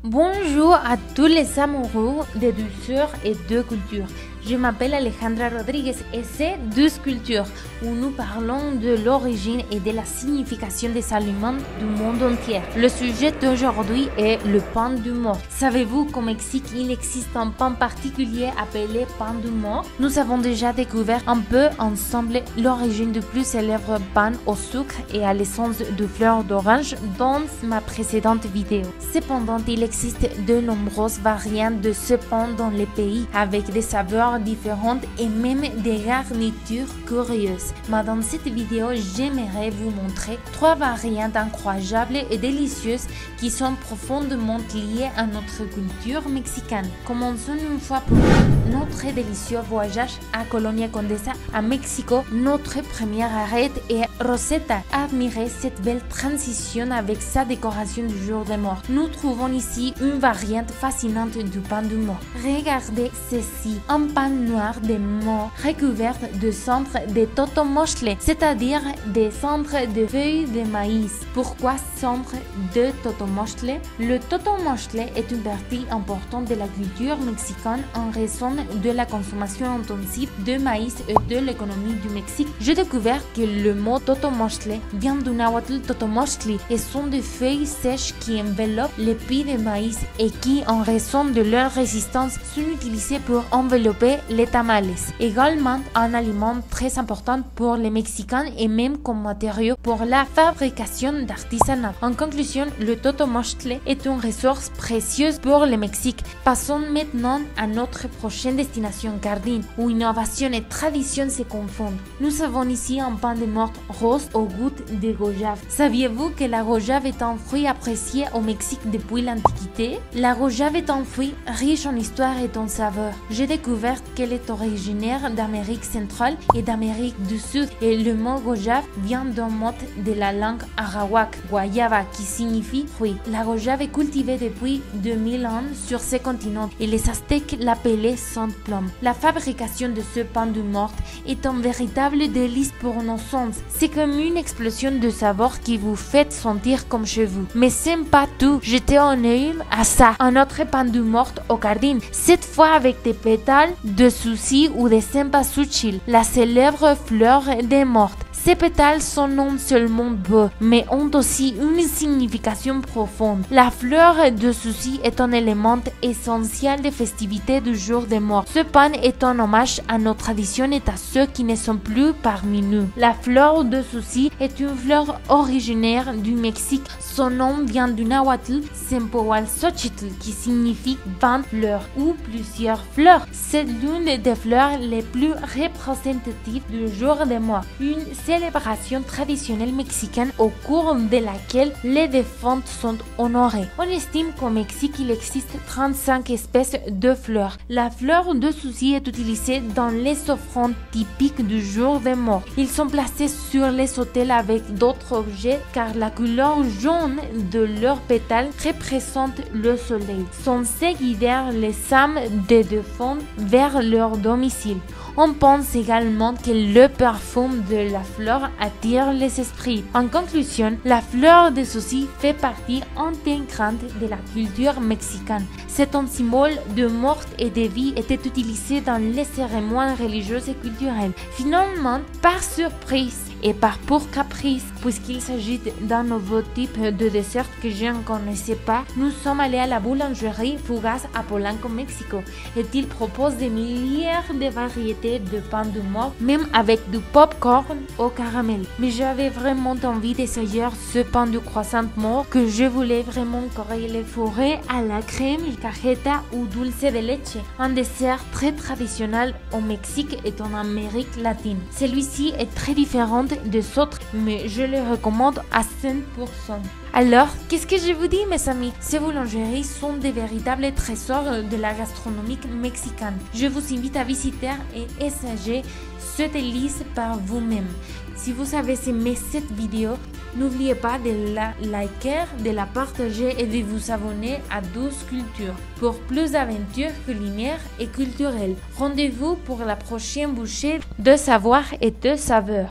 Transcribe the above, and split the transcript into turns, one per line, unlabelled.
Bonjour à tous les amoureux de douceur et de culture. Je m'appelle Alejandra Rodriguez et c'est Douce Culture où nous parlons de l'origine et de la signification des aliments du monde entier. Le sujet d'aujourd'hui est le pain du mort. Savez-vous qu'au Mexique, il existe un pain particulier appelé pain du mort? Nous avons déjà découvert un peu ensemble l'origine du plus célèbre pain au sucre et à l'essence de fleurs d'orange dans ma précédente vidéo. Cependant, il existe de nombreuses variantes de ce pain dans les pays avec des saveurs différentes et même des garnitures curieuses. Mais dans cette vidéo, j'aimerais vous montrer 3 variantes incroyables et délicieuses qui sont profondément liées à notre culture mexicaine. Commençons une fois pour toutes notre délicieux voyage à Colonia Condesa, à Mexico. Notre première arrêt est Rosetta. Admirez cette belle transition avec sa décoration du jour des morts. Nous trouvons ici une variante fascinante du pain du mort. Regardez ceci, un pain noir de mort recouvert de cendres de totomostle, c'est-à-dire des cendres de feuilles de maïs. Pourquoi cendres de totomostle? Le totomostle est une partie importante de la culture mexicaine en raison de la consommation intensive de maïs et de l'économie du Mexique. J'ai découvert que le mot totomostle vient du nahuatl totomostli et sont des feuilles sèches qui enveloppent les pis de maïs et qui, en raison de leur résistance, sont utilisées pour envelopper les tamales. Également un aliment très important pour les Mexicains et même comme matériau pour la fabrication d'artisanat. En conclusion, le totomostle est une ressource précieuse pour le Mexique. Passons maintenant à notre prochaine destination, Cardin, où innovation et tradition se confondent. Nous avons ici un pain de mort rose au goût de goyave. Saviez-vous que la goyave est un fruit apprécié au Mexique depuis l'Antiquité? La goyave est un fruit riche en histoire et en saveurs. J'ai découvert qu'elle est originaire d'Amérique centrale et d'Amérique du Sud et le mot goyave vient d'un mot de la langue arawak, guayaba, qui signifie fruit. La goyave est cultivée depuis 2000 ans sur ce continent et les Aztèques l'appelaient sainte plombe. La fabrication de ce pain du mort est un véritable délice pour nos sens. C'est comme une explosion de saveurs qui vous fait sentir comme chez vous. Mais c'est pas tout. Jetez un œil à ça. Un autre pain du mort au Cardin, cette fois avec des pétales de souci ou de cempasúchil, la célèbre fleur des mortes. Ces pétales sont non seulement beaux, mais ont aussi une signification profonde. La fleur de souci est un élément essentiel des festivités du jour des morts. Ce pain est un hommage à nos traditions et à ceux qui ne sont plus parmi nous. La fleur de souci est une fleur originaire du Mexique. Son nom vient du nahuatl Sempoalxochitl, qui signifie 20 fleurs ou plusieurs fleurs. C'est l'une des fleurs les plus représentatives du jour des morts. Une célébration traditionnelle mexicaine au cours de laquelle les défunts sont honorés. On estime qu'au Mexique, il existe 35 espèces de fleurs. La fleur de souci est utilisée dans les offrandes typiques du jour des morts. Ils sont placés sur les autels avec d'autres objets car la couleur jaune de leurs pétales représente le soleil. Censés guider les âmes des défunts vers leur domicile. On pense également que le parfum de la fleur attire les esprits. En conclusion, la fleur de souci fait partie intégrante de la culture mexicaine. C'est un symbole de mort et de vie était utilisé dans les cérémonies religieuses et culturelles. Finalement, par surprise et par pur caprice, puisqu'il s'agit d'un nouveau type de dessert que je ne connaissais pas, nous sommes allés à la boulangerie Fugaz à Polanco, Mexico, et il propose des milliers de variétés de pain de mort, même avec du popcorn au caramel. Mais j'avais vraiment envie d'essayer ce pain de croissant mort que je voulais vraiment qu'il est fourré à la crème, cajeta ou dulce de leche, un dessert très traditionnel au Mexique et en Amérique latine. Celui-ci est très différent des autres, mais je le recommande à 100%. Alors, qu'est-ce que je vous dis, mes amis? Ces boulangeries sont des véritables trésors de la gastronomie mexicaine. Je vous invite à visiter et essayer ce délice par vous-même. Si vous avez aimé cette vidéo, n'oubliez pas de la liker, de la partager et de vous abonner à Douce Culture pour plus d'aventures culinaires et culturelles. Rendez-vous pour la prochaine bouchée de savoir et de saveur.